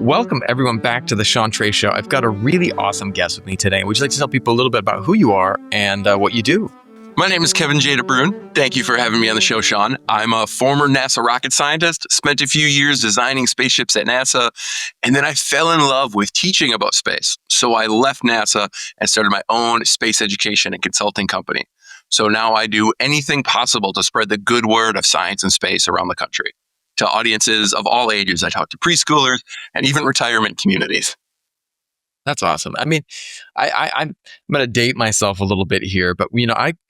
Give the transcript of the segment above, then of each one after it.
welcome everyone back to the Sean Trey Show. I've got a really awesome guest with me today. Would you like to tell people a little bit about who you are and what you do? My name is Kevin J. DeBruin. Thank you for having me on the show, Sean. I'm a former NASA rocket scientist, spent a few years designing spaceships at NASA, and then I fell in love with teaching about space. So I left NASA and started my own space education and consulting company. So now I do anything possible to spread the good word of science and space around the country to audiences of all ages. I talk to preschoolers and even retirement communities. That's awesome. I mean, I'm going to date myself a little bit here, but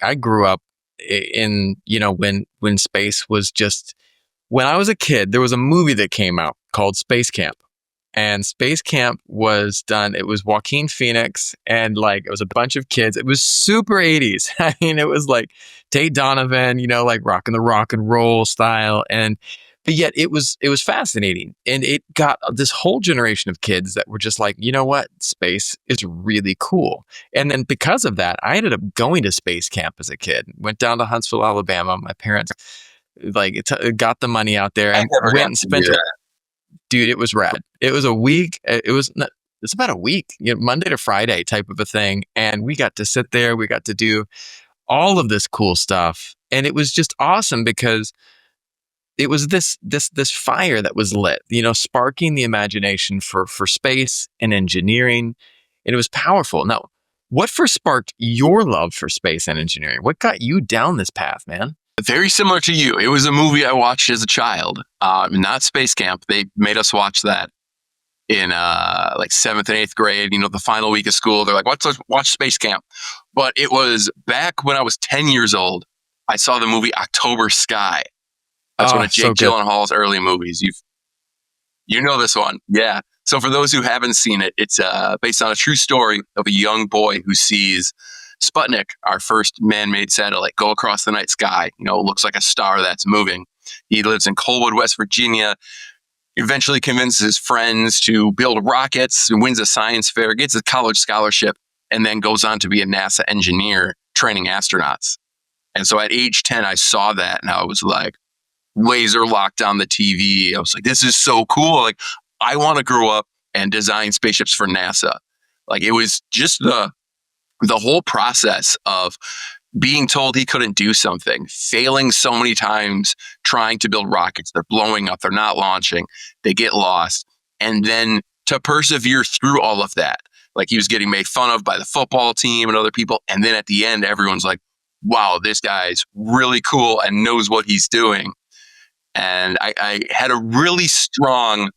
I grew up in when space was just, when I was a kid, there was a movie that came out called Space Camp, and Space Camp was done. It was Joaquin Phoenix, and it was a bunch of kids. It was super 80s. I mean, it was like Tate Donovan, like rocking the rock and roll style, but yet it was fascinating, and it got this whole generation of kids that were just like, you know what, space is really cool. And then because of that, I ended up going to space camp as a kid. Went down to Huntsville, Alabama. My parents got the money out there and went and spent it. Dude, it was rad. It was a week. It's about a week, Monday to Friday type of a thing, and we got to sit there. We got to do all of this cool stuff, and it was just awesome because it was this fire that was lit, sparking the imagination for space and engineering. And it was powerful. Now, what first sparked your love for space and engineering? What got you down this path, man? Very similar to you. It was a movie I watched as a child, not Space Camp. They made us watch that in 7th and 8th grade, the final week of school. They're like, let's watch Space Camp. But it was back when I was 10 years old. I saw the movie October Sky. That's one of Jake Gyllenhaal's early movies. You know this one. Yeah. So for those who haven't seen it, it's based on a true story of a young boy who sees Sputnik, our first man-made satellite, go across the night sky. It looks like a star that's moving. He lives in Colwood, West Virginia. Eventually convinces his friends to build rockets, wins a science fair, gets a college scholarship, and then goes on to be a NASA engineer training astronauts. And so at age 10, I saw that, and I was like, laser locked on the TV. I was like, this is so cool. Like, I want to grow up and design spaceships for NASA. Like, it was just the whole process of being told he couldn't do something, failing so many times, trying to build rockets. They're blowing up. They're not launching. They get lost. And then to persevere through all of that. Like, he was getting made fun of by the football team and other people. And then at the end, everyone's like, wow, this guy's really cool and knows what he's doing. And I had a really strong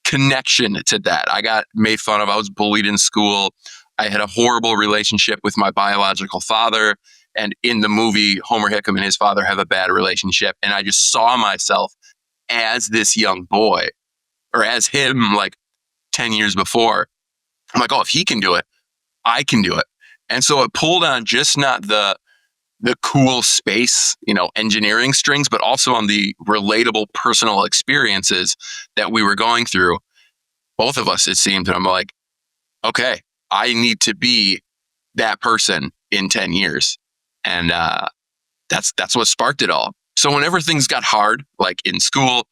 connection to that. I got made fun of. I was bullied in school. I had a horrible relationship with my biological father. And in the movie, Homer Hickam and his father have a bad relationship. And I just saw myself as this young boy, or as him 10 years before. I'm like, oh, if he can do it, I can do it. And so it pulled on just not the cool space, engineering strings, but also on the relatable personal experiences that we were going through. Both of us, it seemed. And I'm like, okay, I need to be that person in 10 years. And that's what sparked it all. So whenever things got hard, like in school,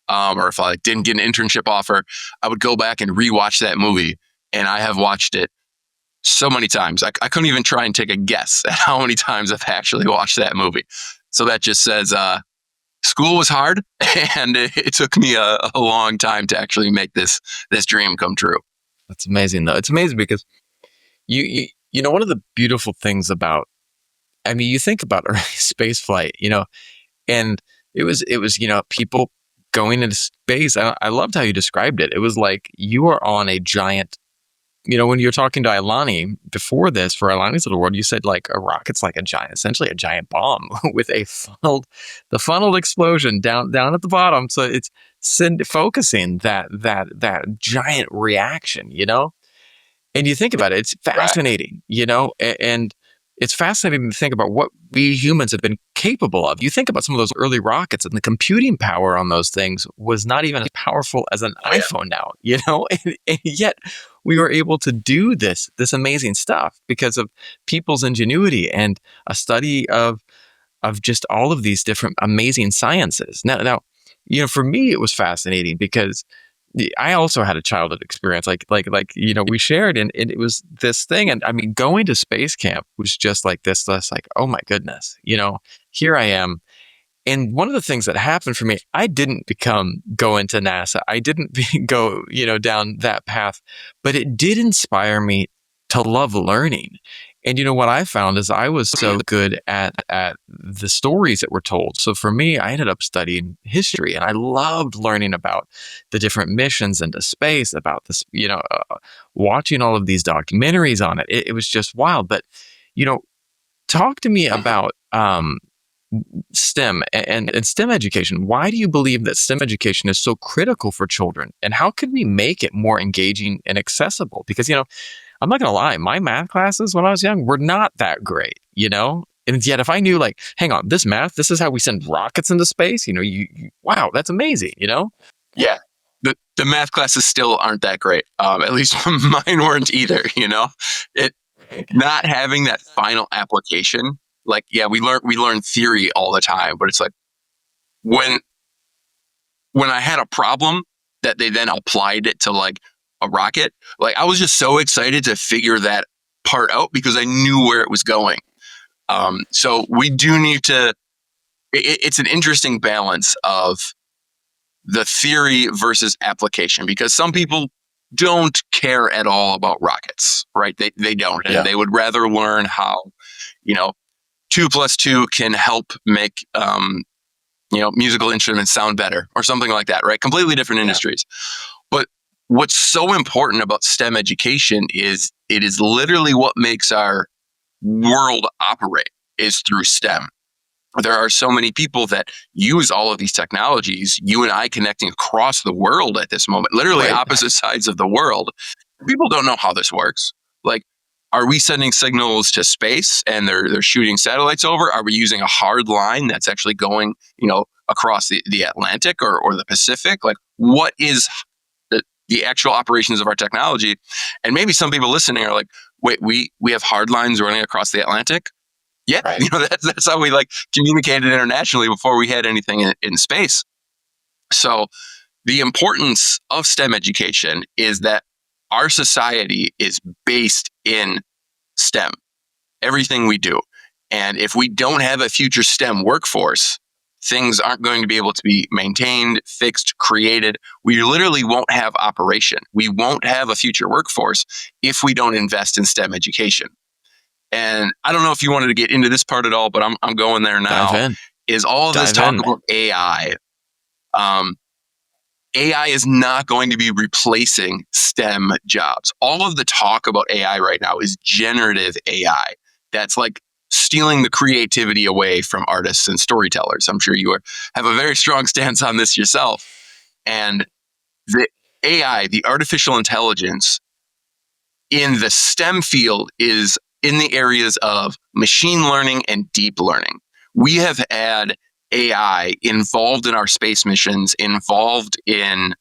or if I didn't get an internship offer, I would go back and rewatch that movie. And I have watched it so many times. I couldn't even try and take a guess at how many times I've actually watched that movie. So that just says school was hard, and it took me a long time to actually make this dream come true. That's amazing, though. It's amazing because you one of the beautiful things about, you think about early space flight, and it was people going into space. I loved how you described it. It was like you are on a giant. When you're talking to Ilani before this, for Ilani's Little World, you said a rocket's like essentially a giant bomb with a funneled explosion down at the bottom. So it's focusing that giant reaction, and you think about it, it's fascinating, and it's fascinating to think about what we humans have been capable of. You think about some of those early rockets, and the computing power on those things was not even as powerful as an iPhone now, and yet we were able to do this amazing stuff because of people's ingenuity and a study of just all of these different amazing sciences. Now, for me, it was fascinating because I also had a childhood experience, we shared, and it was this thing. And I mean, going to space camp was just like this, like, oh my goodness, here I am. And one of the things that happened for me, I didn't go into NASA. I didn't go, down that path, but it did inspire me to love learning. And what I found is I was so good at the stories that were told. So for me, I ended up studying history, and I loved learning about the different missions into space, about this, watching all of these documentaries on it. It was just wild. But, you know, talk to me about STEM and STEM education. Why do you believe that STEM education is so critical for children? And how can we make it more engaging and accessible? Because, I'm not going to lie, my math classes when I was young were not that great, And yet, if I knew, like, hang on, this is how we send rockets into space, wow, that's amazing. Yeah. The math classes still aren't that great. At least mine weren't either, It not having that final application. Like, yeah, we learn theory all the time, but it's like when I had a problem that they then applied it to like a rocket, like I was just so excited to figure that part out because I knew where it was going. So we do need to, it's an interesting balance of the theory versus application, because some people don't care at all about rockets, right? They don't. And Yeah. they would rather learn how, 2 + 2 can help make, musical instruments sound better or something like that, right? Completely different industries. But what's so important about STEM education is it is literally what makes our world operate is through STEM. There are so many people that use all of these technologies, you and I connecting across the world at this moment, literally Right. opposite sides of the world. People don't know how this works. Like, are we sending signals to space and they're shooting satellites over? Are we using a hard line that's actually going, across the Atlantic or the Pacific? Like, what is the actual operations of our technology? And maybe some people listening are like, wait, we have hard lines running across the Atlantic? Yeah, Right. that's how we like communicated internationally before we had anything in space. So the importance of STEM education is that our society is based in STEM, everything we do. And if we don't have a future STEM workforce, things aren't going to be able to be maintained, fixed, created. We literally won't have operation. We won't have a future workforce if we don't invest in STEM education. And I don't know if you wanted to get into this part at all, but I'm going there Dive now. in. Is all of this Dive talk in. about AI? AI is not going to be replacing STEM jobs. All of the talk about AI right now is generative AI. That's like stealing the creativity away from artists and storytellers. I'm sure you have a very strong stance on this yourself. And the AI, the artificial intelligence in the STEM field, is in the areas of machine learning and deep learning. We have had AI involved in our space missions, involved in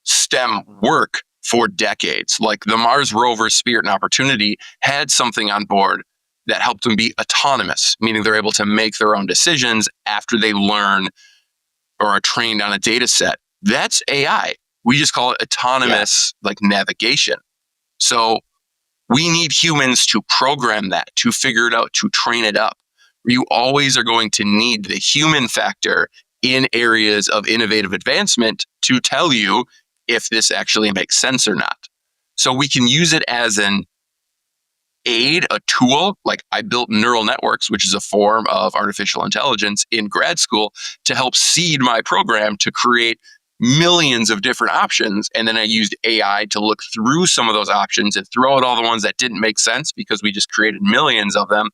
STEM work for decades. Like the Mars rover Spirit and Opportunity had something on board that helped them be autonomous, meaning they're able to make their own decisions after they learn or are trained on a data set. That's AI. We just call it autonomous, like navigation. So we need humans to program that, to figure it out, to train it up. You always are going to need the human factor in areas of innovative advancement to tell you if this actually makes sense or not. So we can use it as an aid, a tool. Like I built neural networks, which is a form of artificial intelligence in grad school to help seed my program to create millions of different options. And then I used AI to look through some of those options and throw out all the ones that didn't make sense because we just created millions of them.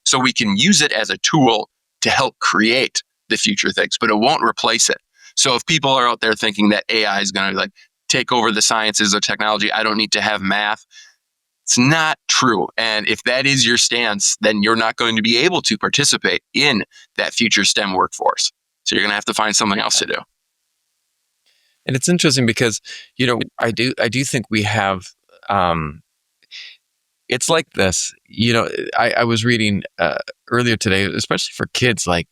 So we can use it as a tool to help create the future things, but it won't replace it. So if people are out there thinking that AI is going to like take over the sciences or technology, I don't need to have math. It's not true. And if that is your stance, then you're not going to be able to participate in that future STEM workforce. So you're going to have to find something else to do. And it's interesting because, I do think we have, it's like this, I was reading earlier today, especially for kids, like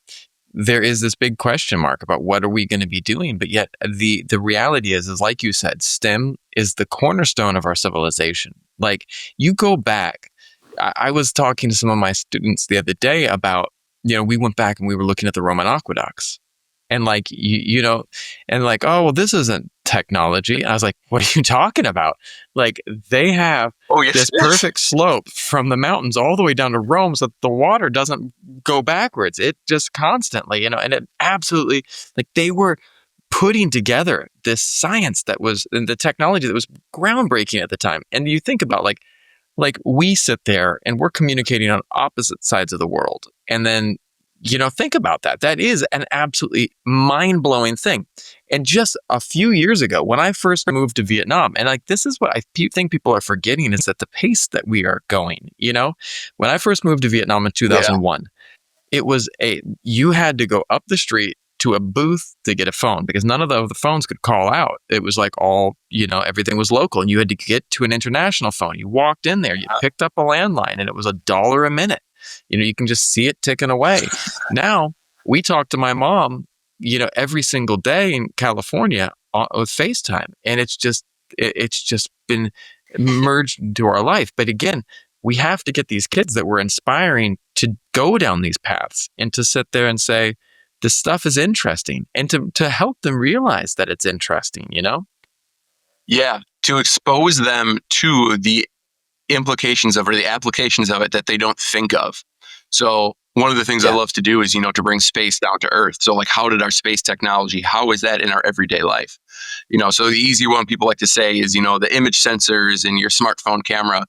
there is this big question mark about what are we going to be doing. But yet the reality is like you said, STEM is the cornerstone of our civilization. Like, you go back, I was talking to some of my students the other day about, we went back and we were looking at the Roman aqueducts, and like, and like, oh, well, this isn't technology. And I was like, what are you talking about? Like, they have Oh, yes, this it is. perfect slope from the mountains all the way down to Rome so that the water doesn't go backwards. It just constantly, and it absolutely, like, they were putting together this science that was, and the technology that was groundbreaking at the time. And you think about, like we sit there and we're communicating on opposite sides of the world. And then, think about that. That is an absolutely mind blowing thing. And just a few years ago, when I first moved to Vietnam, and like, this is what I think people are forgetting, is that the pace that we are going, when I first moved to Vietnam in Yeah. 2001, you had to go up the street to a booth to get a phone because none of the phones could call out. It was like all, everything was local, and you had to get to an international phone. You walked in there, you picked up a landline, and it was $1 a minute. You can just see it ticking away. Now we talk to my mom, every single day in California with FaceTime, and it's just been merged into our life. But again, we have to get these kids that we're inspiring to go down these paths and to sit there and say, this stuff is interesting, and to help them realize that it's interesting. Yeah. To expose them to the implications of or the applications of it that they don't think of. So one of the things I Yeah. love to do is, to bring space down to earth. So like, how did our space technology, how is that in our everyday life? So the easy one people like to say is, the image sensors in your smartphone camera,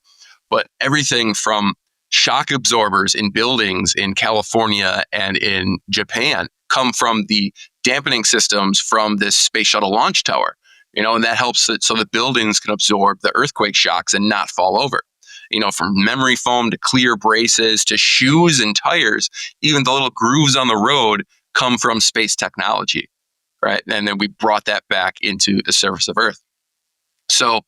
but everything from shock absorbers in buildings in California and in Japan come from the dampening systems from this space shuttle launch tower. And that helps it so the buildings can absorb the earthquake shocks and not fall over. From memory foam to clear braces to shoes and tires, even the little grooves on the road come from space technology, right? And then we brought that back into the surface of Earth. So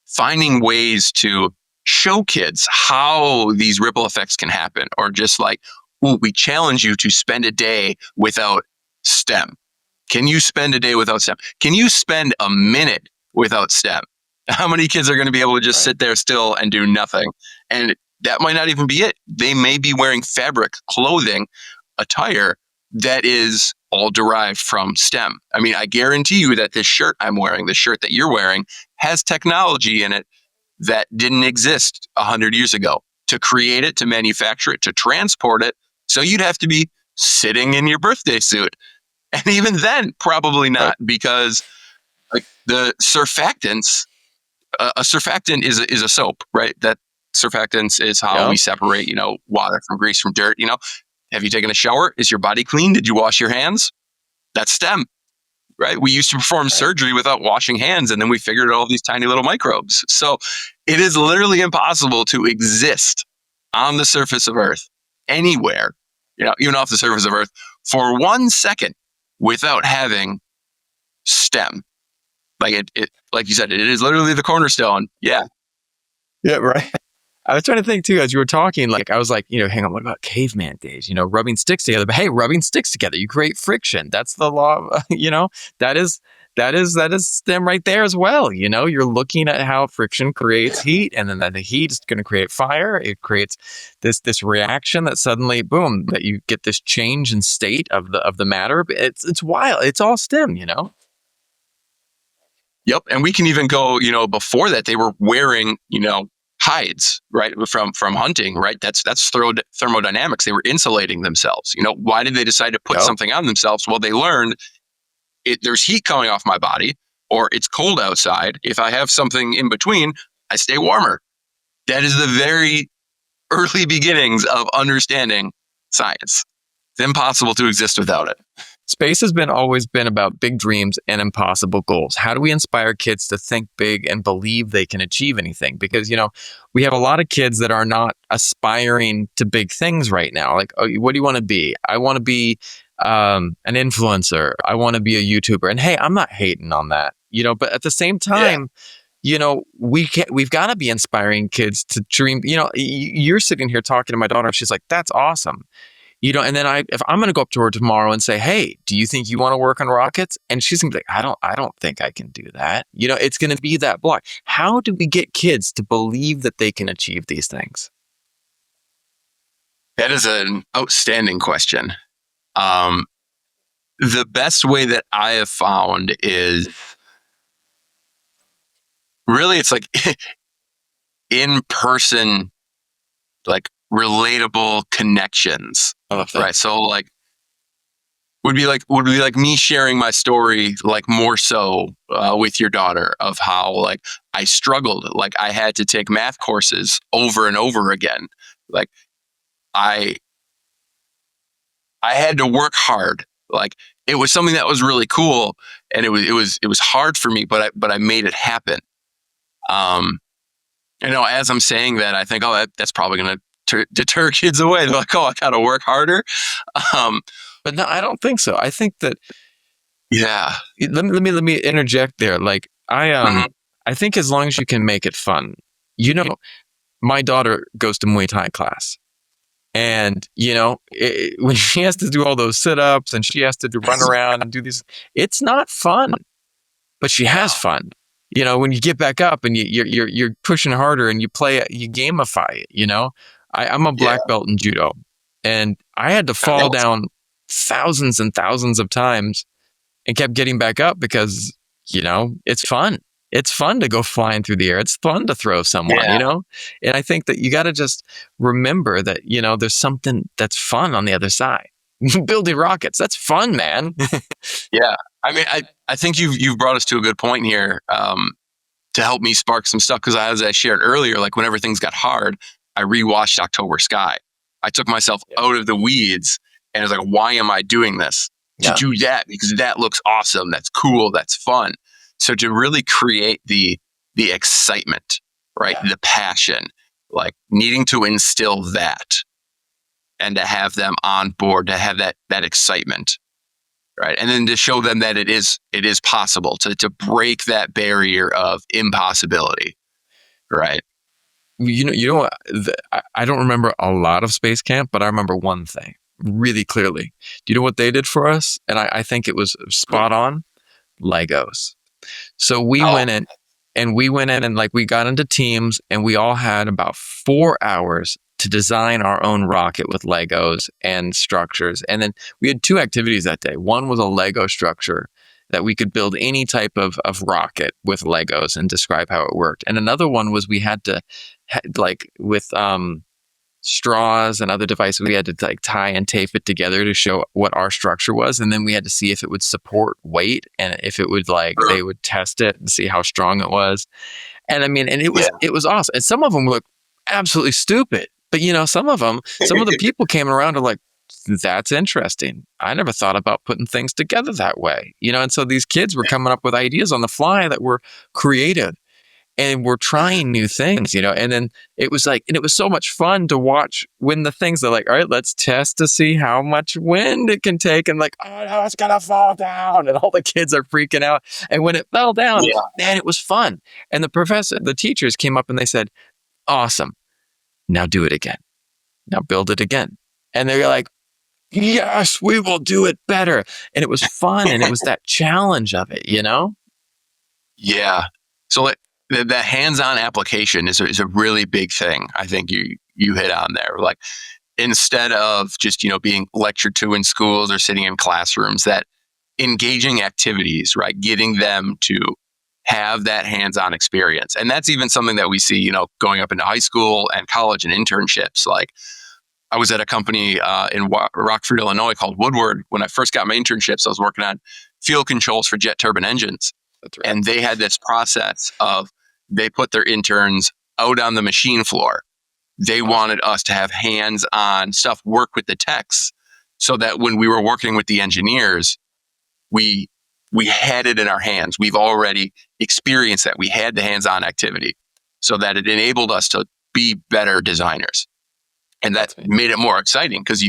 finding ways to show kids how these ripple effects can happen, or just like, ooh, we challenge you to spend a day without STEM. Can you spend a day without STEM? Can you spend a minute without STEM? How many kids are going to be able to just sit there still and do nothing? And that might not even be it. They may be wearing fabric, clothing, attire that is all derived from STEM. I mean, I guarantee you that this shirt I'm wearing, the shirt that you're wearing, has technology in it that didn't exist 100 years ago. To create it, to manufacture it, to transport it, so you'd have to be sitting in your birthday suit. And even then, probably Right. not, because like the surfactants, a surfactant is a soap, right? That surfactants is how we Yep. separate, water from grease from dirt. Have you taken a shower? Is your body clean? Did you wash your hands? That's STEM, right? We used to perform Right. surgery without washing hands, and then we figured out all these tiny little microbes. So it is literally impossible to exist on the surface of Earth anywhere, even off the surface of Earth, for 1 second without having STEM. Like like you said, it is literally the cornerstone. Yeah. Yeah. Right. I was trying to think too, as you were talking, like, I was like, hang on, what about caveman days? Rubbing sticks together. But hey, rubbing sticks together, you create friction. That's the law. That is that is STEM right there as well. You're looking at how friction creates heat, and then that the heat is going to create fire. It creates this reaction that suddenly, boom, that you get this change in state of the matter. It's wild. It's all STEM. Yep. And we can even go, before that, they were wearing, hides, right? From hunting, right? That's thermodynamics. They were insulating themselves. Why did they decide to put Yep. something on themselves? Well, they learned there's heat coming off my body, or it's cold outside. If I have something in between, I stay warmer. That is the very early beginnings of understanding science. It's impossible to exist without it. Space has always been about big dreams and impossible goals. How do we inspire kids to think big and believe they can achieve anything? Because, we have a lot of kids that are not aspiring to big things right now. Like, oh, what do you want to be? I want to be an influencer. I want to be a YouTuber. And hey, I'm not hating on that, but at the same Yeah. time, we've got to be inspiring kids to dream. You're sitting here talking to my daughter. She's like, that's awesome. And then if I'm going to go up to her tomorrow and say, hey, do you think you want to work on rockets? And she's going to be like, I don't think I can do that. It's going to be that block. How do we get kids to believe that they can achieve these things? That is an outstanding question. The best way that I have found is really it's like in person, like relatable connections. I love that. Right. So like would be like me sharing my story like more so with your daughter of how like I struggled, like I had to take math courses over and over again. Like I I had to work hard. Like it was something that was really cool, and it was hard for me, but I made it happen. Um, as I'm saying that, I think, oh, that's probably going to deter kids away. They're like, oh, I got to work harder. Um, But no, I don't think so. I think that yeah. let me interject there. Like Mhm. I think as long as you can make it fun, you know, my daughter goes to Muay Thai class. And, when she has to do all those sit ups and she has to run around and do these, it's not fun, but she has No. fun. When you get back up and you're pushing harder and you play it, you gamify it. I'm a Yeah. black belt in judo, and I had to fall down thousands and thousands of times and kept getting back up because, it's fun. It's fun to go flying through the air. It's fun to throw someone, Yeah. And I think that you got to just remember that, there's something that's fun on the other side. Building rockets, that's fun, man. Yeah. I mean, I think you've brought us to a good point here. To help me spark some stuff. Because as I shared earlier, like whenever things got hard, I rewatched October Sky. I took myself out of the weeds and I was like, why am I doing this? To Yeah. do that because that looks awesome. That's cool. That's fun. So to really create the excitement, right? Yeah. The passion, like needing to instill that and to have them on board, to have that excitement. Right. And then to show them that it is possible to break that barrier of impossibility. Right. What? I don't remember a lot of Space Camp, but I remember one thing really clearly. Do you know what they did for us? And I think it was spot on. Legos. So Oh, we went in and like we got into teams and we all had about 4 hours to design our own rocket with Legos and structures. And then we had two activities that day. One was a Lego structure that we could build any type of rocket with Legos and describe how it worked. And another one was we had to like with straws and other devices, we had to like tie and tape it together to show what our structure was, and then we had to see if it would support weight and if it would like they would test it and see how strong it was. And I mean, and it yeah. was awesome. And some of them look absolutely stupid, but some of the people came around and like, that's interesting. I never thought about putting things together that way, and so these kids were coming up with ideas on the fly that were creative and we're trying new things, and then it was like, and it was so much fun to watch when the things are like, all right, let's test to see how much wind it can take. And like, oh no, it's going to fall down. And all the kids are freaking out. And when it fell down, Yeah. man, it was fun. And the teachers came up and they said, awesome. Now do it again. Now build it again. And they're like, yes, we will do it better. And it was fun. And it was that challenge of it. Yeah. So like that hands-on application is a really big thing. I think you hit on there. Like instead of just being lectured to in schools or sitting in classrooms, that engaging activities, right? Getting them to have that hands-on experience, and that's even something that we see, going up into high school and college and internships. Like I was at a company in Rockford, Illinois called Woodward when I first got my internships. I was working on fuel controls for jet turbine engines. That's right. And they had this process of they put their interns out on the machine floor. They wanted us to have hands-on stuff, work with the techs, so that when we were working with the engineers, we had it in our hands. We've already experienced that. We had the hands-on activity, so that it enabled us to be better designers. And that made it more exciting because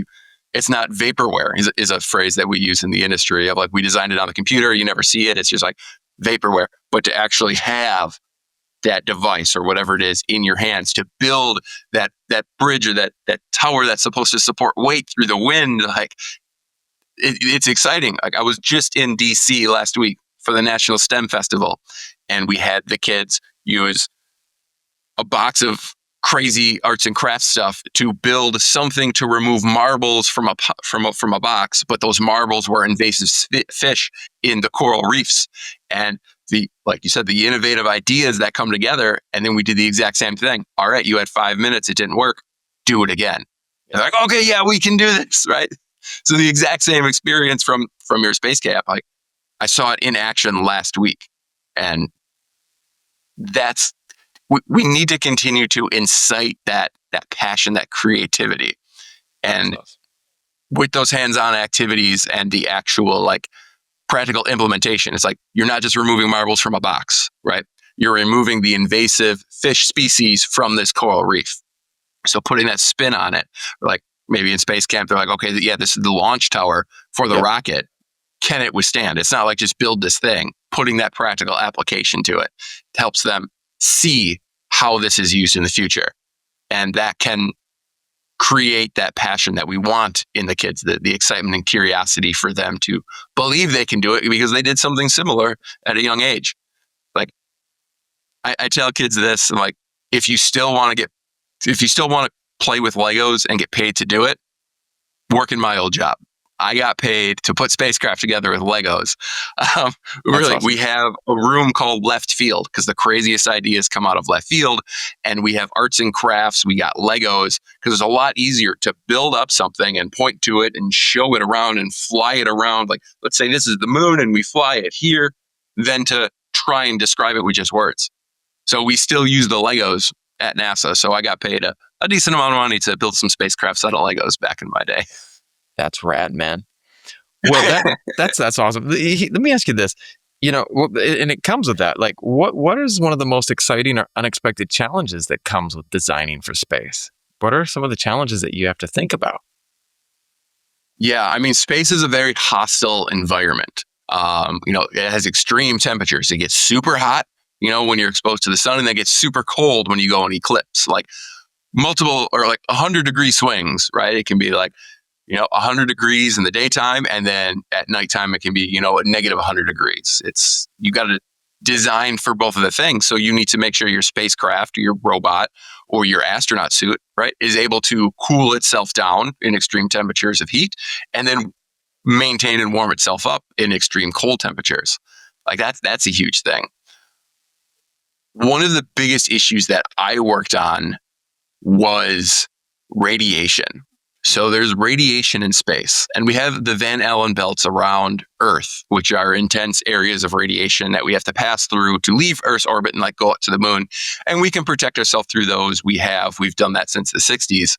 it's not vaporware is a phrase that we use in the industry of like, we designed it on the computer. You never see it. It's just like vaporware, but to actually have that device or whatever it is in your hands to build that bridge or that tower that's supposed to support weight through the wind. Like it's exciting. Like I was just in DC last week for the National STEM Festival, and we had the kids use a box of crazy arts and crafts stuff to build something to remove marbles from a box, but those marbles were invasive fish in the coral reefs. And like you said, the innovative ideas that come together, and then we did the exact same thing. All right, you had 5 minutes, it didn't work, do it again. They're like, okay, yeah, we can do this, right? So the exact same experience from your space camp, like I saw it in action last week, and that's we need to continue to incite that passion, that creativity, and with those hands-on activities and the actual like practical implementation, it's like you're not just removing marbles from a box, right? You're removing the invasive fish species from this coral reef. So putting that spin on it, like maybe in space camp, they're like, okay, yeah, this is the launch tower for the rocket. Can it withstand? It's not like just build this thing. Putting that practical application to it helps them see how this is used in the future. And that can create that passion that we want in the kids, the excitement and curiosity for them to believe they can do it because they did something similar at a young age. Like I tell kids this, like, if you still want to play with Legos and get paid to do it, work in my old job. I got paid to put spacecraft together with Legos. Really, awesome. We have a room called Left Field because the craziest ideas come out of left field. And we have arts and crafts. We got Legos because it's a lot easier to build up something and point to it and show it around and fly it around. Like, let's say this is the moon and we fly it here, than to try and describe it with just words. So we still use the Legos at NASA. So I got paid a decent amount of money to build some spacecrafts out of Legos back in my day. That's rad, man. Well, that's awesome. Let me ask you this. You know, and it comes with that. Like, what is one of the most exciting or unexpected challenges that comes with designing for space? What are some of the challenges that you have to think about? Yeah, I mean, space is a very hostile environment. It has extreme temperatures. It gets super hot, when you're exposed to the sun, and then it gets super cold when you go in eclipse. Like multiple or like 100-degree swings, right? It can be like 100 degrees in the daytime, and then at nighttime it can be, a negative 100 degrees. You got to design for both of the things. So you need to make sure your spacecraft, or your robot, or your astronaut suit, right, is able to cool itself down in extreme temperatures of heat, and then maintain and warm itself up in extreme cold temperatures. Like that's a huge thing. One of the biggest issues that I worked on was radiation. So there's radiation in space, and we have the Van Allen belts around Earth, which are intense areas of radiation that we have to pass through to leave Earth's orbit and go up to the moon. And we can protect ourselves through those. We've done that since the 60s.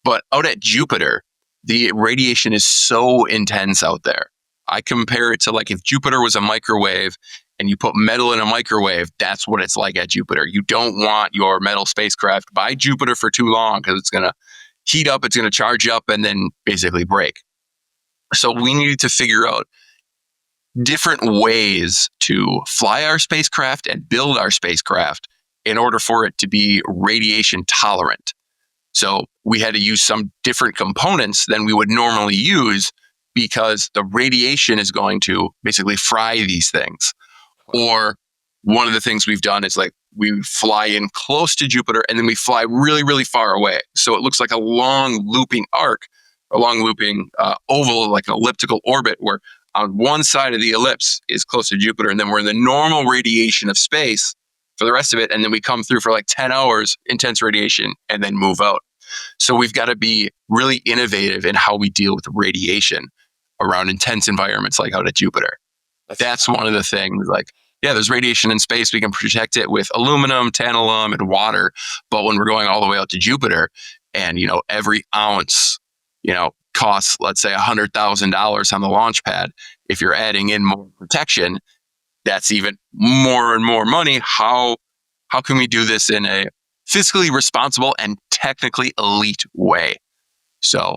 But out at Jupiter, the radiation is so intense out there. I compare it to like if Jupiter was a microwave and you put metal in a microwave, that's what it's like at Jupiter. You don't want your metal spacecraft by Jupiter for too long because it's going to heat up, it's going to charge up, and then basically break. So we needed to figure out different ways to fly our spacecraft and build our spacecraft in order for it to be radiation tolerant. So we had to use some different components than we would normally use because the radiation is going to basically fry these things. Or one of the things we've done is like we fly in close to Jupiter and then we fly really, really far away. So it looks like a long looping arc, a long looping oval, like an elliptical orbit where on one side of the ellipse is close to Jupiter, and then we're in the normal radiation of space for the rest of it. And then we come through for like 10 hours, intense radiation, and then move out. So we've got to be really innovative in how we deal with radiation around intense environments like out at Jupiter. That's one of the things. Like, yeah, there's radiation in space. We can protect it with aluminum, tantalum, and water. But when we're going all the way out to Jupiter, and every ounce, costs, let's say, $100,000 on the launch pad. If you're adding in more protection, that's even more and more money. How can we do this in a fiscally responsible and technically elite way? So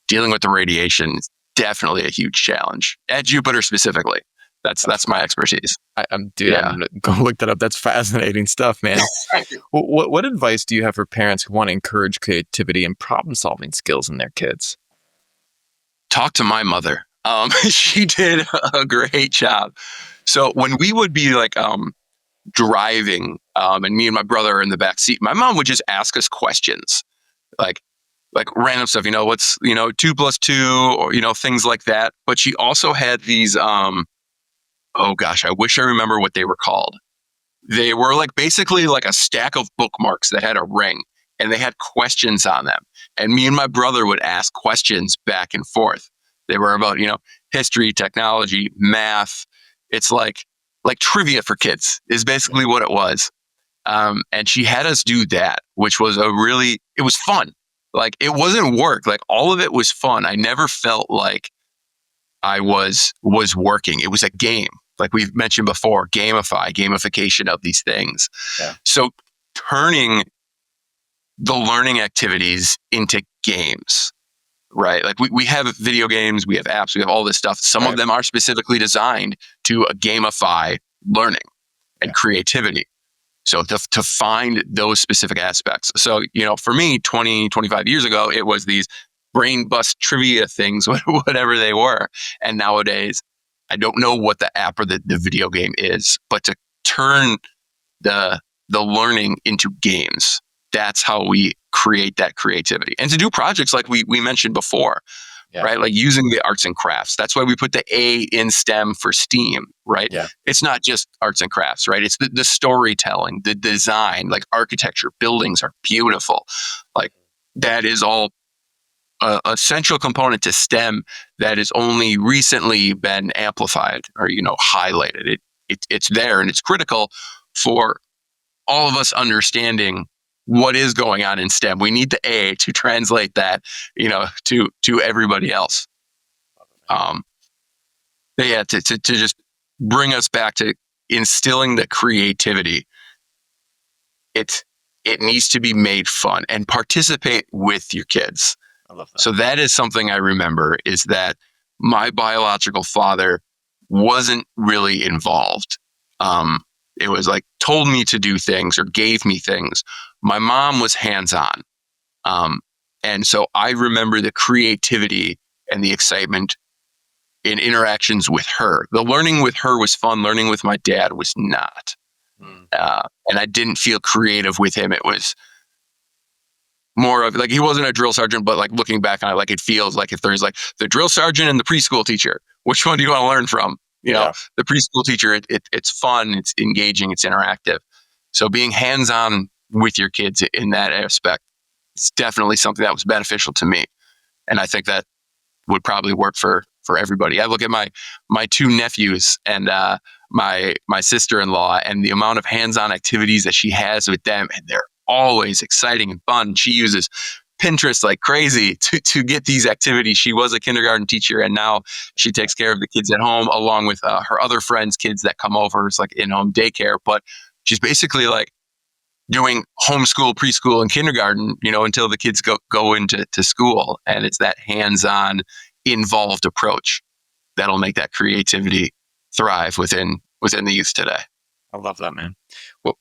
dealing with the radiation is definitely a huge challenge at Jupiter specifically. That's my expertise. Dude, I'm Yeah. gonna go look that up. That's fascinating stuff, man. What advice do you have for parents who want to encourage creativity and problem solving skills in their kids? Talk to my mother. She did a great job. So when we would be like driving, and me and my brother are in the back seat, my mom would just ask us questions, like random stuff. What's 2 plus 2, or things like that. But she also had these. Oh gosh, I wish I remember what they were called. They were like basically like a stack of bookmarks that had a ring, and they had questions on them. And me and my brother would ask questions back and forth. They were about, history, technology, math. It's like trivia for kids is basically what it was. And she had us do that, which was it was fun. Like it wasn't work. Like all of it was fun. I never felt like I was working. It was a game. Like we've mentioned before, gamification of these things. Yeah. So turning the learning activities into games, right? Like we have video games, we have apps, we have all this stuff. Some of them are specifically designed to gamify learning and creativity. So to find those specific aspects. So, for me, 20, 25 years ago, it was these brain bust trivia things, whatever they were. And nowadays, I don't know what the app or the video game is, but to turn the learning into games, that's how we create that creativity. And to do projects like we mentioned before, right? Like using the arts and crafts. That's why we put the A in STEM for STEAM, right? Yeah. It's not just arts and crafts, right? It's the storytelling, the design, like architecture, buildings are beautiful. Like that is all a central component to STEM that has only recently been amplified or, highlighted. It's there and it's critical for all of us understanding what is going on in STEM. We need the A to translate that, to everybody else. But yeah, to just bring us back to instilling the creativity. It needs to be made fun and participate with your kids. I love that. So that is something I remember, is that my biological father wasn't really involved. It was like told me to do things or gave me things. My mom was hands-on. And so I remember the creativity and the excitement in interactions with her. The learning with her was fun. Learning with my dad was not. And I didn't feel creative with him. It was more of like, he wasn't a drill sergeant, but like looking back on it, like it feels like if there's like the drill sergeant and the preschool teacher, which one do you want to learn from? The preschool teacher, it's fun, it's engaging, it's interactive. So being hands-on with your kids in that aspect, it's definitely something that was beneficial to me. And I think that would probably work for everybody. I look at my 2 nephews and my sister-in-law, and the amount of hands-on activities that she has with them, and they're always exciting and fun. She uses Pinterest like crazy to get these activities. She was a kindergarten teacher, and now she takes care of the kids at home along with her other friends' kids that come over. It's like in-home daycare, but she's basically like doing homeschool, preschool, and kindergarten, until the kids go into school. And it's that hands-on, involved approach that'll make that creativity thrive within the youth today. I love that, man. Well,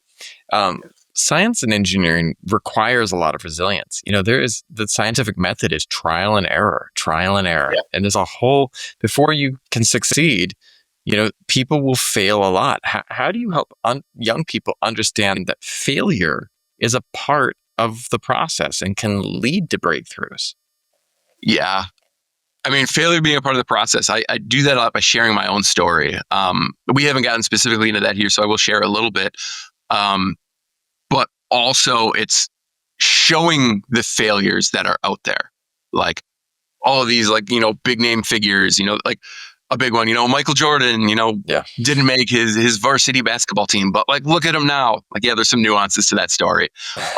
science and engineering requires a lot of resilience. The scientific method is trial and error. Yeah. And there's a whole, before you can succeed, people will fail a lot. How do you help young people understand that failure is a part of the process and can lead to breakthroughs? Yeah. I mean, failure being a part of the process. I do that a lot by sharing my own story. We haven't gotten specifically into that here, so I will share a little bit. But also it's showing the failures that are out there. Like all of these, like, big name figures, like a big one, Michael Jordan, didn't make his varsity basketball team, but like, look at him now. Like, yeah, there's some nuances to that story.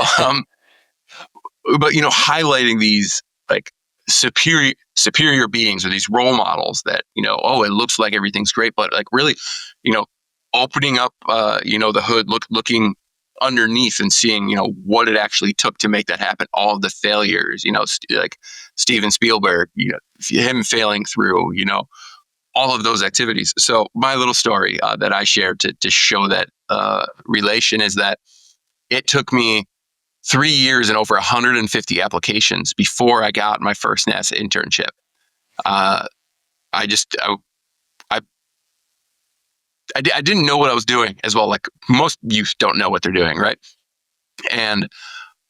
But, highlighting these like superior beings or these role models that, it looks like everything's great, but like really, opening up, the hood, looking underneath and seeing, what it actually took to make that happen. All of the failures, like Steven Spielberg, him failing through, all of those activities. So my little story that I shared to show that relation is that it took me 3 years and over 150 applications before I got my first NASA internship. Uh, I just I, I didn't know what I was doing as well. Like most youth don't know what they're doing, right? And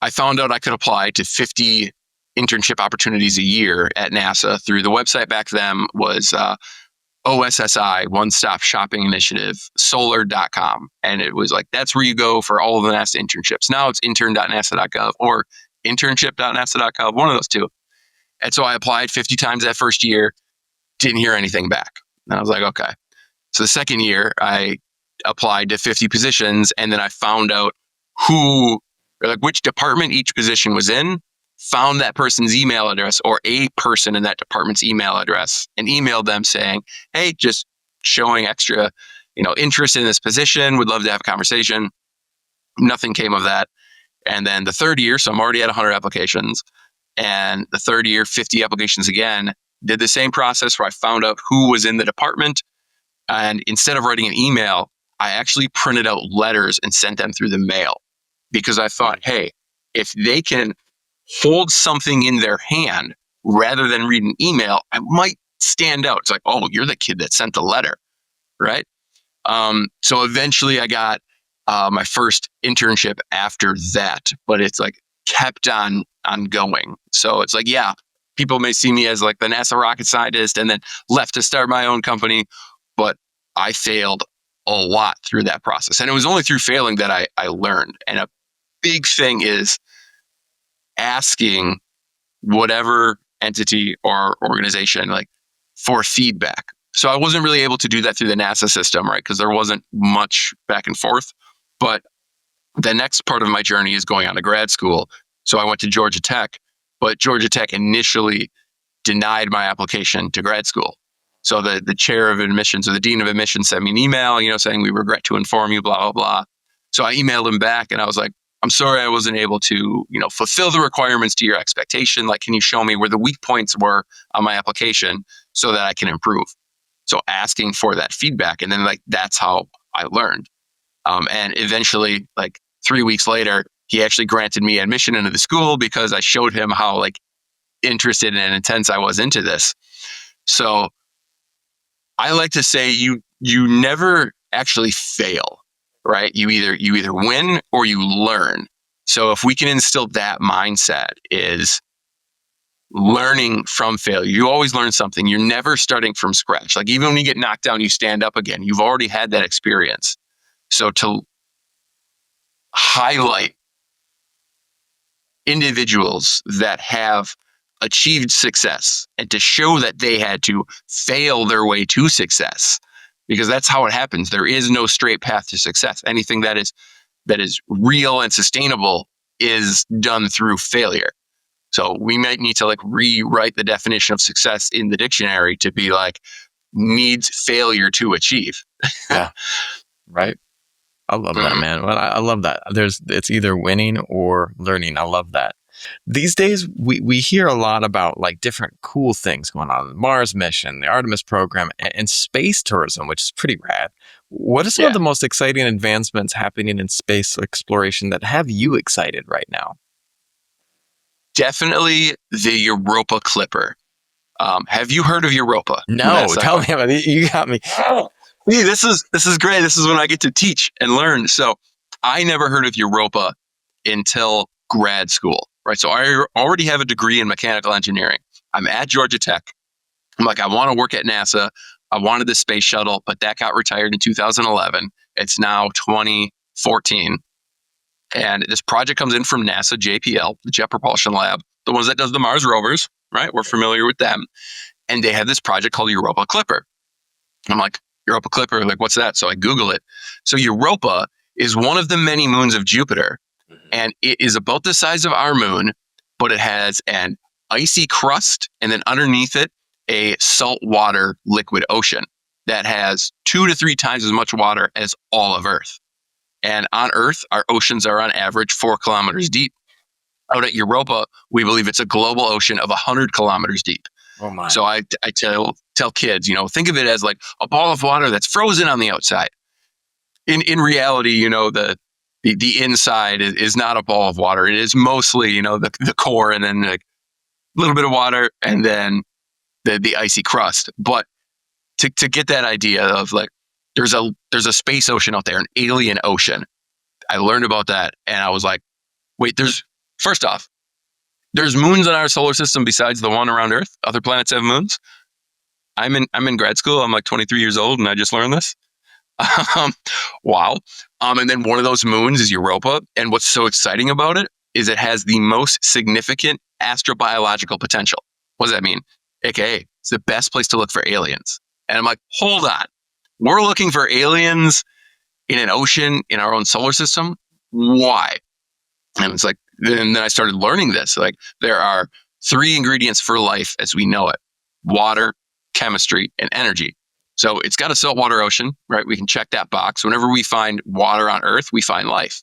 I found out I could apply to 50 internship opportunities a year at NASA through the website back then was OSSI, One Stop Shopping Initiative, solar.com. And it was like, that's where you go for all of the NASA internships. Now it's intern.nasa.gov or internship.nasa.gov, one of those two. And so I applied 50 times that first year, didn't hear anything back. And I was like, okay. So the second year, I applied to 50 positions, and then I found out who, or like which department each position was in, found that person's email address or a person in that department's email address, and emailed them saying, "Hey, just showing extra, interest in this position. Would love to have a conversation." Nothing came of that. And then the third year, so I'm already at 100 applications, and the third year, 50 applications again. Did the same process where I found out who was in the department. And instead of writing an email, I actually printed out letters and sent them through the mail because I thought, hey, if they can hold something in their hand rather than read an email, I might stand out. It's like, oh, you're the kid that sent the letter, right? So eventually I got my first internship after that, but it's like kept on going. So it's like, yeah, people may see me as like the NASA rocket scientist and then left to start my own company, but I failed a lot through that process. And it was only through failing that I learned. And a big thing is asking whatever entity or organization like for feedback. So I wasn't really able to do that through the NASA system, right? Because there wasn't much back and forth. But the next part of my journey is going on to grad school. So I went to Georgia Tech, but Georgia Tech initially denied my application to grad school. So the chair of admissions or the dean of admissions sent me an email, saying we regret to inform you, blah, blah, blah. So I emailed him back and I was like, I'm sorry I wasn't able to, fulfill the requirements to your expectation. Like, can you show me where the weak points were on my application so that I can improve? So asking for that feedback. And then like, that's how I learned. And eventually, like 3 weeks later, he actually granted me admission into the school because I showed him how like interested and intense I was into this. So I like to say you never actually fail, right? You either win or you learn. So if we can instill that mindset is learning from failure. You always learn something. You're never starting from scratch. Like even when you get knocked down, you stand up again. You've already had that experience. So to highlight individuals that have achieved success and to show that they had to fail their way to success, because that's how it happens. There is no straight path to success. Anything that is real and sustainable is done through failure. So we might need to like rewrite the definition of success in the dictionary to be like needs failure to achieve. Yeah. Right. I love that, man. Well, I love that. It's either winning or learning. I love that. These days, we hear a lot about like different cool things going on. The Mars mission, the Artemis program, and space tourism, which is pretty rad. What are some of Yeah, the most exciting advancements happening in space exploration that have you excited right now? definitely the Europa Clipper. Have you heard of Europa? No, tell me about it. You got me. See, this is great. This is when I get to teach and learn. So I never heard of Europa until grad school, right? So I already have a degree in mechanical engineering. I'm at Georgia Tech. I'm like, I want to work at NASA. I wanted the space shuttle, but that got retired in 2011. It's now 2014. And this project comes in from NASA JPL, the Jet Propulsion Lab, the ones that does the Mars rovers, right? We're familiar with them. And they have this project called Europa Clipper. I'm like, Europa Clipper, like, what's that? So I Google it. So Europa is one of the many moons of Jupiter, and it is about the size of our moon, but it has an icy crust, and then underneath it, a saltwater liquid ocean that has 2 to 3 times as much water as all of Earth. And on Earth, our oceans are on average 4 kilometers deep. Out at Europa, we believe it's a global ocean of 100 kilometers deep. Oh my. So I tell kids, think of it as like a ball of water that's frozen on the outside. In reality, the inside is not a ball of water. It is mostly, the core, and then a little bit of water, and then the icy crust. But to get that idea of like, there's a space ocean out there, an alien ocean. I learned about that, and I was like, wait, first off, there's moons in our solar system besides the one around Earth. Other planets have moons. I'm in grad school. I'm like 23 years old, and I just learned this. Um, wow. And then one of those moons is Europa. And what's so exciting about it is it has the most significant astrobiological potential. What does that mean? AKA, it's the best place to look for aliens. And I'm like, hold on. We're looking for aliens in an ocean in our own solar system? Why? And it's like, then I started learning this. Like, there are three ingredients for life as we know it: water, chemistry, and energy. So it's got a saltwater ocean, right? We can check that box. Whenever we find water on Earth, we find life.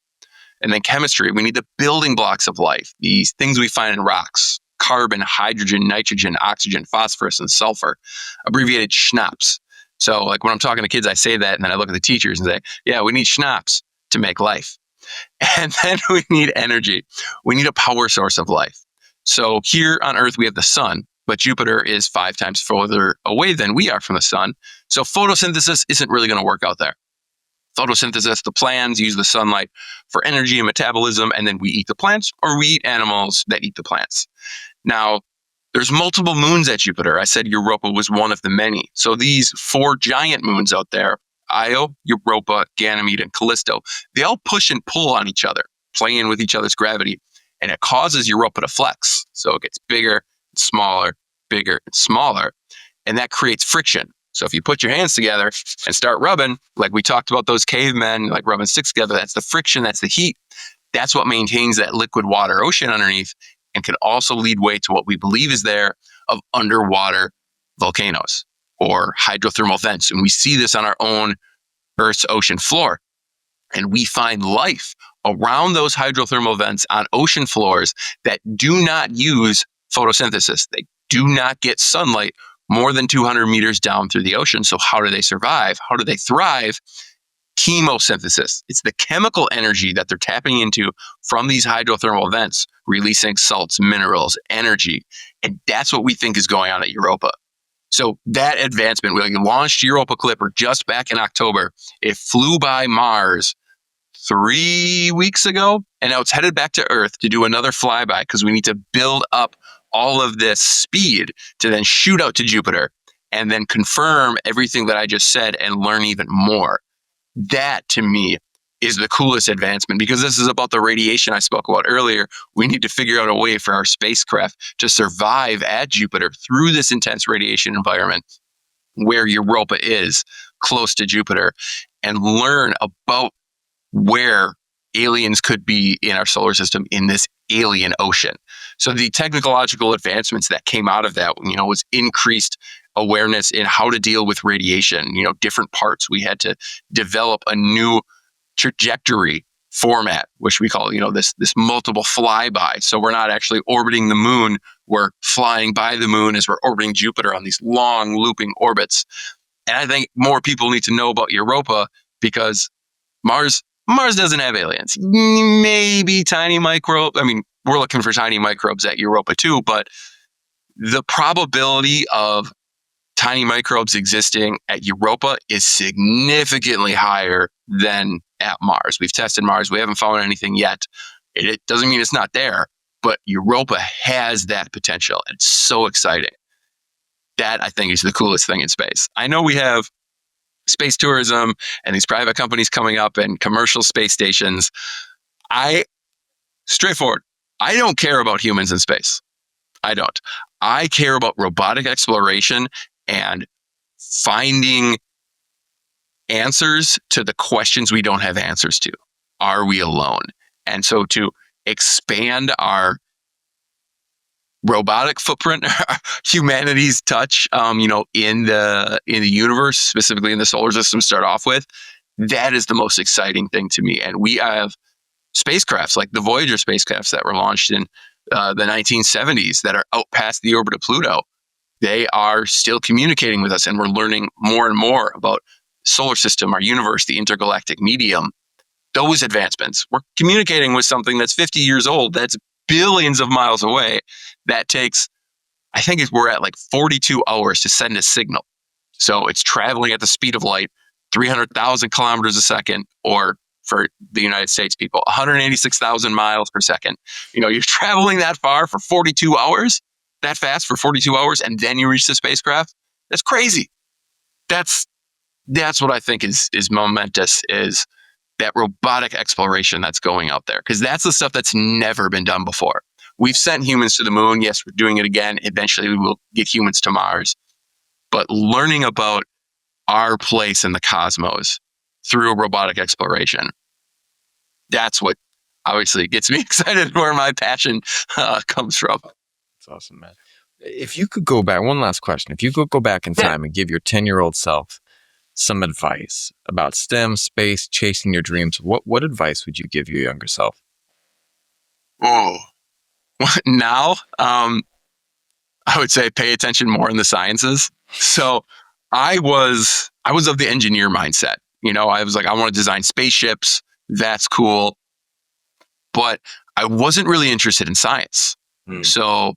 And then chemistry, we need the building blocks of life, these things we find in rocks: carbon, hydrogen, nitrogen, oxygen, phosphorus, and sulfur, abbreviated SHNAPS. So like when I'm talking to kids, I say that, and then I look at the teachers and say, yeah, we need SHNAPS to make life. And then we need energy. We need a power source of life. So here on Earth, we have the sun, but Jupiter is 5 times further away than we are from the sun. So photosynthesis isn't really going to work out there. Photosynthesis, the plants use the sunlight for energy and metabolism, and then we eat the plants, or we eat animals that eat the plants. Now, there's multiple moons at Jupiter. I said Europa was one of the many. So these 4 giant moons out there, Io, Europa, Ganymede, and Callisto, they all push and pull on each other, playing with each other's gravity, and it causes Europa to flex. So it gets bigger and smaller, bigger and smaller, and that creates friction. So if you put your hands together and start rubbing, like we talked about those cavemen, like rubbing sticks together, that's the friction, that's the heat. That's what maintains that liquid water ocean underneath, and can also lead way to what we believe is there of underwater volcanoes or hydrothermal vents. And we see this on our own Earth's ocean floor. And we find life around those hydrothermal vents on ocean floors that do not use photosynthesis. They do not get sunlight more than 200 meters down through the ocean. So how do they survive? How do they thrive? Chemosynthesis. It's the chemical energy that they're tapping into from these hydrothermal vents, releasing salts, minerals, energy. And that's what we think is going on at Europa. So that advancement, we launched Europa Clipper just back in October. It flew by Mars 3 weeks ago, and now it's headed back to Earth to do another flyby because we need to build up all of this speed to then shoot out to Jupiter and then confirm everything that I just said and learn even more. That, to me, is the coolest advancement, because this is about the radiation I spoke about earlier. We need to figure out a way for our spacecraft to survive at Jupiter through this intense radiation environment where Europa is, close to Jupiter, and learn about where aliens could be in our solar system in this alien ocean. So the technological advancements that came out of that, was increased awareness in how to deal with radiation, different parts. We had to develop a new trajectory format, which we call, this multiple flyby. So we're not actually orbiting the moon. We're flying by the moon as we're orbiting Jupiter on these long looping orbits. And I think more people need to know about Europa, because Mars doesn't have aliens. Maybe tiny microbes. I mean, we're looking for tiny microbes at Europa too, but the probability of tiny microbes existing at Europa is significantly higher than at Mars. We've tested Mars. We haven't found anything yet. It doesn't mean it's not there, but Europa has that potential. It's so exciting. That, I think, is the coolest thing in space. I know we have space tourism and these private companies coming up and commercial space stations. Straightforward, I don't care about humans in space. I don't. I care about robotic exploration and finding answers to the questions we don't have answers to. Are we alone? And so to expand our robotic footprint, humanity's touch, in the universe, specifically in the solar system, start off with, that is the most exciting thing to me. And we have spacecrafts like the Voyager spacecrafts that were launched in the 1970s that are out past the orbit of Pluto. they are still communicating with us, and we're learning more and more about solar system, our universe, the intergalactic medium, those advancements. We're communicating with something that's 50 years old, that's billions of miles away, that takes, I think we're at like 42 hours to send a signal. So it's traveling at the speed of light, 300,000 kilometers a second, or for the United States people, 186,000 miles per second. You're traveling that far for 42 hours, that fast for 42 hours, and then you reach the spacecraft. That's crazy. That's what I think is momentous, is that robotic exploration that's going out there, because that's the stuff that's never been done before. We've sent humans to the moon. Yes, we're doing it again. Eventually, we will get humans to Mars. But learning about our place in the cosmos through robotic exploration, that's what obviously gets me excited, where my passion comes from. That's awesome, man. If you could go back, one last question. If you could go back in time and give your 10-year-old self some advice about STEM, space, chasing your dreams, what advice would you give your younger self? Oh, now, I would say pay attention more in the sciences. So I was of the engineer mindset. I was like, I want to design spaceships. That's cool. But I wasn't really interested in science. So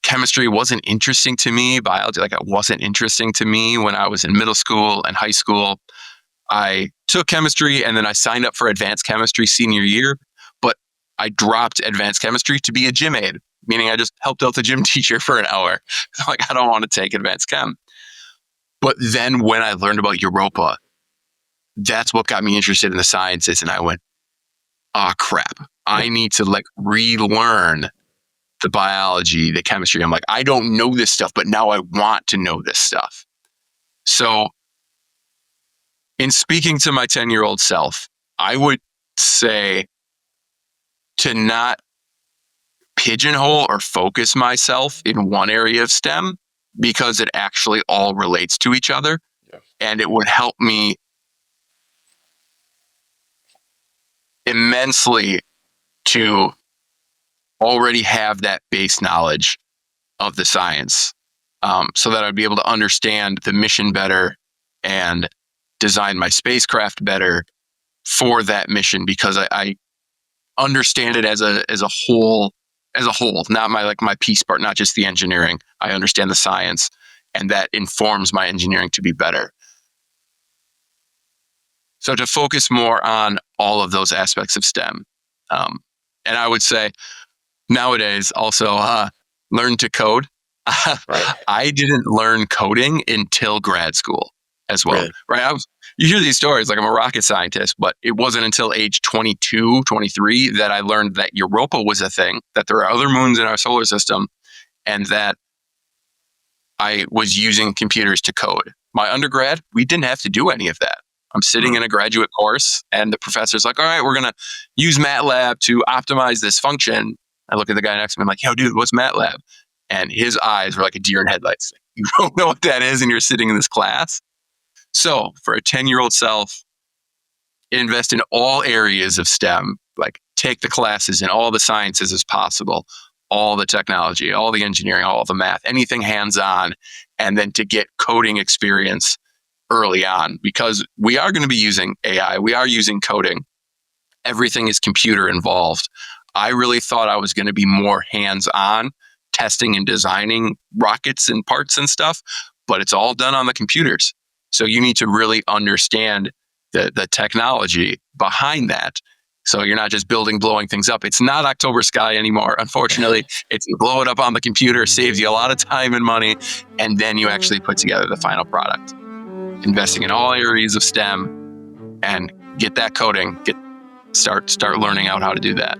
chemistry wasn't interesting to me. Biology, it wasn't interesting to me when I was in middle school and high school. I took chemistry, and then I signed up for advanced chemistry senior year, but I dropped advanced chemistry to be a gym aide, meaning I just helped out the gym teacher for an hour. I don't want to take advanced chem. But then when I learned about Europa, that's what got me interested in the sciences. And I went, oh, crap. I need to relearn the biology, the chemistry. I'm like, I don't know this stuff, but now I want to know this stuff. So in speaking to my 10-year-old self, I would say to not pigeonhole or focus myself in one area of STEM, because it actually all relates to each other. Yeah. And it would help me immensely to already have that base knowledge of the science, so that I'd be able to understand the mission better and design my spacecraft better for that mission, because I understand it as a whole, not my piece part, not just the engineering. I understand the science, and that informs my engineering to be better. So to focus more on all of those aspects of STEM. And I would say nowadays also learn to code. Right. I didn't learn coding until grad school as well. Really? Right. You hear these stories like I'm a rocket scientist, but it wasn't until age 22, 23 that I learned that Europa was a thing, that there are other moons in our solar system, and that I was using computers to code. My undergrad, we didn't have to do any of that. I'm sitting in a graduate course, and the professor's like, all right, we're going to use MATLAB to optimize this function. I look at the guy next to me, I'm like, yo, dude, what's MATLAB? And his eyes were like a deer in headlights. You don't know what that is, and you're sitting in this class. So for a 10-year-old self, invest in all areas of STEM, take the classes in all the sciences as possible, all the technology, all the engineering, all the math, anything hands-on, and then to get coding experience early on, because we are going to be using AI. We are using coding. Everything is computer involved. I really thought I was going to be more hands-on, testing and designing rockets and parts and stuff, but it's all done on the computers. So you need to really understand the technology behind that. So you're not just blowing things up. It's not October Sky anymore, unfortunately. It's blow it up on the computer, saves you a lot of time and money, and then you actually put together the final product. Investing in all areas of STEM and get that coding, start learning out how to do that.